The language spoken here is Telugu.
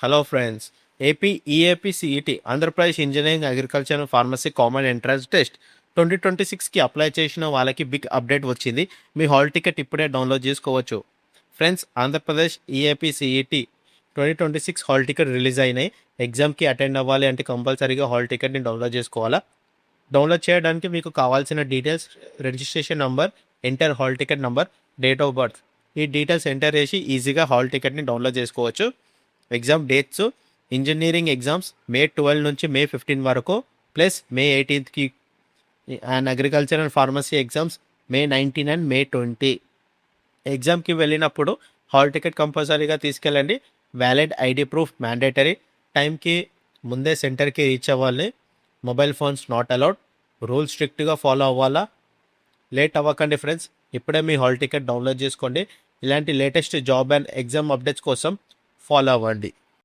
Hello friends. AP EAP CET Andhra Pradesh engineering agriculture and pharmacy common entrance test 2026కి apply చేసిన వాళ్ళకి బిగ్ అప్డేట్ వచ్చింది. మీ హాల్ టికెట్ ఇప్పుడే డౌన్లోడ్ చేసుకోవచ్చు. Friends, Andhra Pradesh EAP CET 2026 hall ticket release అయినాయి. ఎగ్జామ్కి అటెండ్ అవ్వాలి అంటే కంపల్సరీగా హాల్ టికెట్ని డౌన్లోడ్ చేసుకోవాలా. డౌన్లోడ్ చేయడానికి మీకు కావాల్సిన details, registration number, enter hall ticket number, date of birth, ఈ డీటెయిల్స్ ఎంటర్ చేసి ఈజీగా హాల్ టికెట్ని డౌన్లోడ్ చేసుకోవచ్చు. Exam dates: engineering exams May 12 నుంచి మే 15 వరకు, ప్లస్ మే 18కి and agriculture and pharmacy exams May 19 and May 20. ఎగ్జామ్కి వెళ్ళినప్పుడు హాల్ టికెట్ కంపల్సరీగా తీసుకెళ్ళండి. Valid ID proof mandatory. టైంకి ముందే సెంటర్కి రీచ్ అవ్వాలి. Mobile phones not allowed. Rules స్ట్రిక్ట్గా ఫాలో అవ్వాలా. లేట్ అవ్వకండి ఫ్రెండ్స్. ఇప్పుడే మీ హాల్ టికెట్ డౌన్లోడ్ చేసుకోండి. ఇలాంటి latest job and exam updates కోసం ఫాలో అవ్వండి.